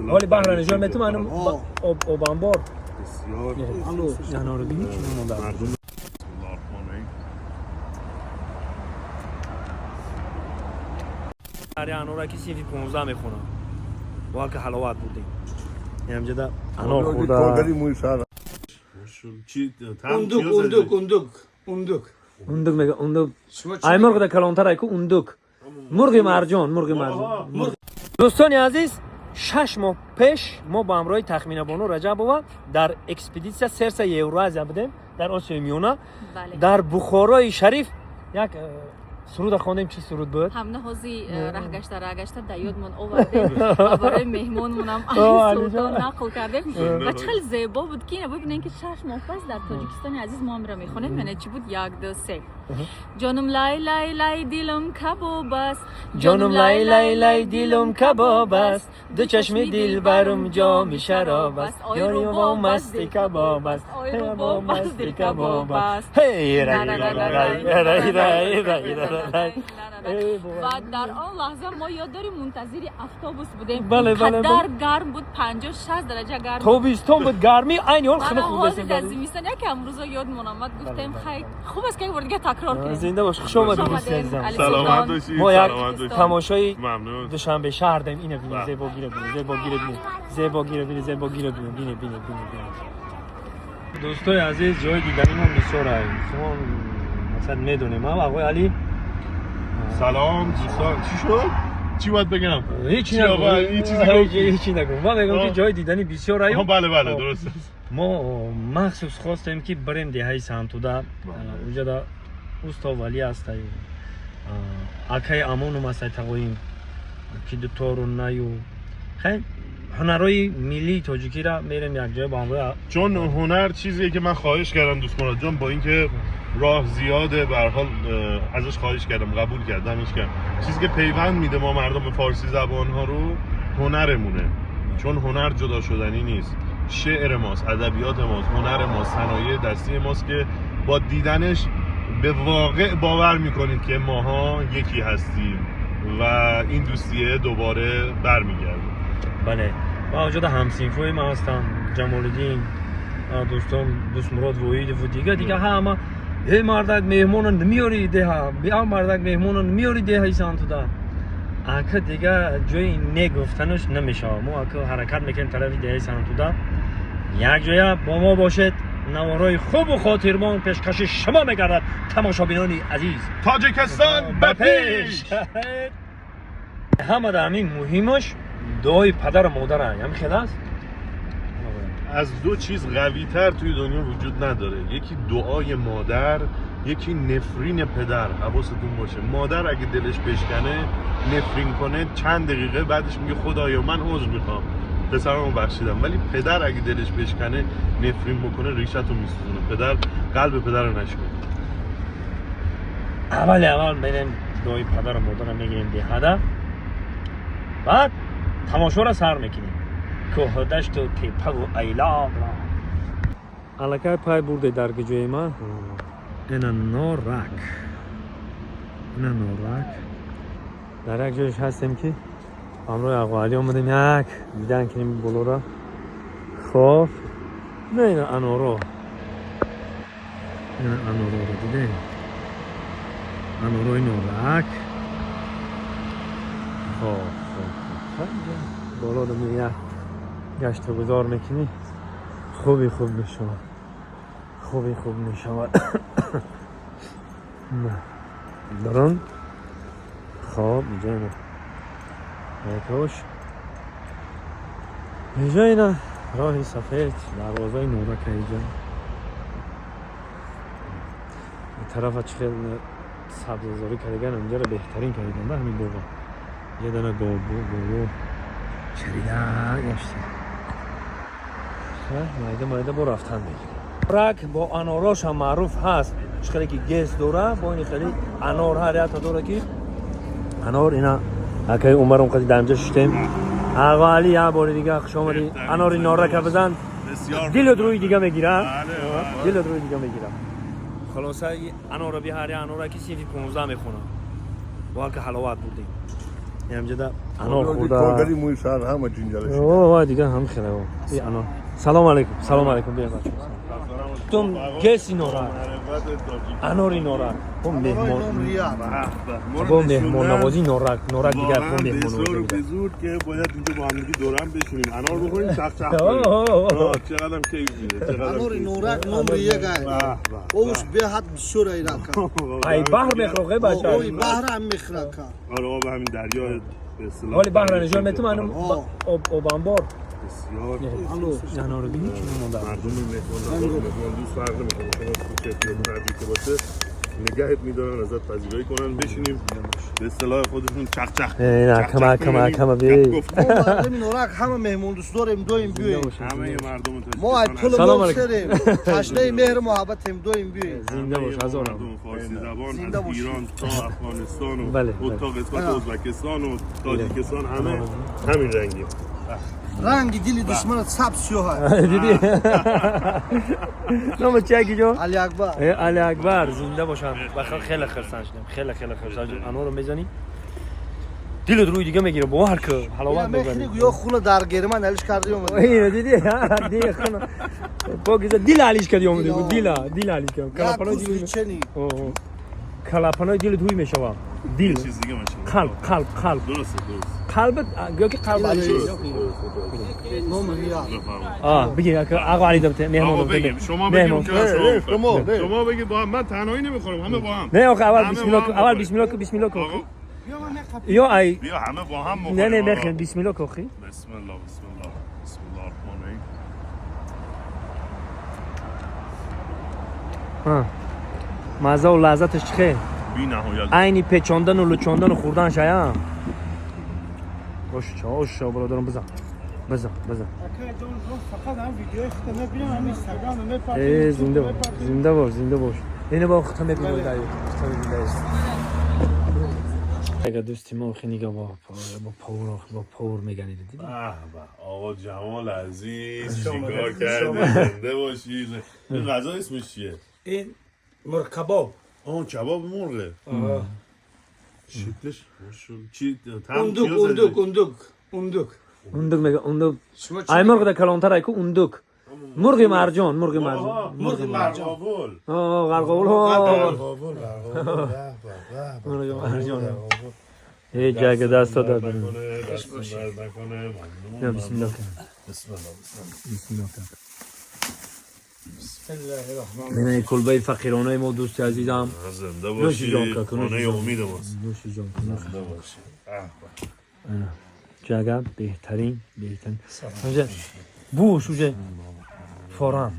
حالی بحر نجات میتونم منم او بامبار بسیار یعنی رو بینی چی مونده مردم انورا که سیفی 15 میخونم وال که حلاوت بودیم همجدا انور خورده اوندوک اوندوک میگه اوندوک ای مرغ ده کلانتر ای کو اوندوک مرغ مرجان دوستان عزیز 6 ماه پیش ما با همراه تخمین بانو رجبووا در اکسپدیسیا سرس یورازیا بودیم در آسیای میانه در بخارای شریف یک سرود خواندیم. چی سرود بود؟ همه هازی راه گشته در یادمون آوردیم و برای مهمانمون هم سرود نقل کردیم و چقدر زیبا بود که ببینین که 6 ماه پس در تاجیکستان عزیز ما هم را میخونیم. یعنی چی بود؟ 1 2 3 جانم لای لای لای دیلم کباب است، جانم لای لای لای دیلم کباب است، دو چشم دل برم جام شراب است، یاری با مستی کباب است، آی با مستی کباب است. هی رای رای رای رای و در آن لحظه ما یاد داریم منتظر اتوبوس بودیم. بله قدر گرم بود، 50-60 درجه گرم بود. تابستان بود، گرمی عین حال خیلی خوب است. در زمستان یک امروزا یادمون آمد گفتیم خیلی خوب است که یک بار دیگه تکرار کنیم. زنده باش، خوش آمدید عزیزم. سلامت باشید. ما یک تماشای ممنون. دوشنبه شهر داریم. اینو ببینید، زیبا گیره ببینید، زیبا گیره ببینید، زیبا گیره ببینید، زیبا گیره ببینید، ببینید. دوستای عزیز، جای دیدنی ما بسیار است. شما مثلا میدونیم ما آقای علی. سلام دوستان. چی شد؟ چی باید بگم؟ هیچی نگم. ما میگم که جای دیدنی بسیار است. بله درست است. ما مخصوص خواستیم که بریم دهه سانتودا. اونجا دا اوستا ولی است. اکای امون ما سایتاگویم که دکتر نایو خیلی هنرهای ملی تاجیکی را میریم یک جای با هم. چون هنر چیزیه که من خواهش کردم دوست مراد جان، با اینکه راه زیاده به هر حال ازش خواهش کردم، قبول کردمش. چیزی که پیوند میده ما مردم فارسی زبان ها رو هنرمونه، چون هنر جدا شدنی نیست. شعر ماست، ادبیات ماست، هنر ماست، صنایع دستی ماست که با دیدنش به واقع باور میکنید که ماها یکی هستیم و این دوستیه دوباره برمیگرده. بله، ما وجود همسینفوی ما هستم، جمال الدین، دوست مراد وحید و دیگه همه ای مردک مهمون نمیاری ده، بیا مردک مهمون نمیاری ده سانتودا. اگه دیگه جای نگفتنش نمیشه. ما اگه حرکت میکنیم طرف ده سانتودا، یک جای با ما باشد. نوارای خوب و خاطرمان پیشکش شما میگردد تماشابینان عزیز. تاجیکستان به پیش. همه در همین مهمش دعای پدر و مادر هم خیلی است. از دو چیز قوی تر توی دنیا وجود نداره، یکی دعای مادر، یکی نفرین پدر. حواستون باشه مادر اگه دلش بشکنه نفرین کنه، چند دقیقه بعدش میگه خدایا من عذر میخوام پسرمو بخشیدم. ولی پدر اگه دلش بشکنه نفرین بکنه ریشتو میسوزونه. پدر قلب پدر رو نشکنه. اول بریم دعای پدر و مادر رو میگیریم دهده، بعد تماشا را سر میکنیم. کوه دشت و تپه و ایلاق را علاقه پای برده در گجوی ما. اینا نورک در یک جایش هستیم که امروی اقوالی آمدیم یک دیدن کنیم بلو را. خب نه اینا انورو را دیدیم. انوروی نورک. خب بالا رو میگه گشت و گذار میکنی خوب میشود. نه درون خواب اینجا اینا راه سفید دروازه نورک. اینجا این طرف چخیل سبززاری کردگن اینجا رو بهترین کردگن به همین بوغا. یه دانه گوگو چریده گشته مایده با رفتن بگیریم. رک با اناراش هم معروف هست. خیلی که گیس دوره با این خیلی انار هر تا دوره که انار اینا اگه عمرم قدی دمجه شدیم. آقا علی یه بار دیگه خوش آمدی. انار نارک بزن دل روی دیگه میگیره. خلاصه انار بی هر انار که سیفی 15 میخونه. با که حلاوت بودیم. همجدا انار کارگری خورده موی شهر همه جنجالش اوه دیگه هم خیلی بی انار سلام علیکم بیا بچه تم کسی نورا اناری نورا هم مهمون با مهمون نوازی نورک دیگر با مهمون نوازی بزرگ که باید اینجا با هم دیگه دورم بشینیم انار بخوریم چخ چقدرم کیف میده انور نورک نمره یک اوش به حد بسیار ایرکا ای بحر میخوره بچه اوی بحر هم میخرکا آره آب همین دریا به اصطلاح ولی بحر نجات میتونم آب انبار بسیار انار رو بینی چی مونده مردم مهمان دوست فرق نمیکنه شما تو کیفیت نزدیک که باشه نگهت میدارن ازت پذیرایی کنن بشینیم به اصطلاح خودشون چخ نه کما بی ما مردم نورک همه مهمون دوست داریم دویم بیاییم همه مردم تاجیکستان ما ای پول سلام ما علیکم. سریم تشنه مهر محبتیم دویم بیاییم زنده باش هزارم مردم فارسی زبان زنده از باش. ایران تا افغانستان و بله، تا قسمت ازبکستان و تاجیکستان همه همین رنگی رنگ دل دشمن سب سیاه دیدی نام چکی جو علی اکبر علی اکبر زنده باشن بخیر خیلی خرسان شدیم خیلی خرسان انار رو میزنی دلت روی دیگه میگیره باور که حلاوت میخنی ببری یا خونه در گرمه نلش کردی اومد اینو دیدی دیگه خونه باگیزه دیل علیش کردی اومده دیل علیش کرد کلاپانای یک دیل کوچنی کلاپانای دیل توی میشوه دیل چیز دیگه ماشین قلب درسته قلبت گویا که قلب علیش نمره بگی که آقا علی دبته مهمون آقا دبته بگیم شما بگیم که شما بگید با هم من تنهایی نمیخورم همه با هم نه آقا اول همه بسم الله با هم بسم الله آقا یا ای بیا همه با هم نه بخوریم آقا. بخیر بسم الله کوخی بسم الله الرحمن الرحیم ها مزه و لذتش چخه بی نهایت عینی پیچاندن و لچاندن و خوردن شایم اوش برادرم بزن فقط هم ویدیوی خود نبینم هم اینستاگرام زنده باش اینه با ختم ببینید اگه دوستی ما خیلی نگاه با پاور میگنید دیدی به به آقا جمال عزیز چیکار کردی زنده باشی این غذا اسمش چیه این مرغ کباب آه کباب مرغه شکلش چی اوندوک اوندک میگه اوندک شما چی ای مرغ ده کلانتر ایکو اوندک مرغ مرجان مرغ مرغاول غرقاول ای جاگه دست داد نکنه بسم الله من کلبه فقیرانه ما دوست عزیزم زنده نوشی جان باشی که، نوشی خانه جان. امید ماست نوشی جان زنده باشی جاگه بهترین بوش اوجه فوران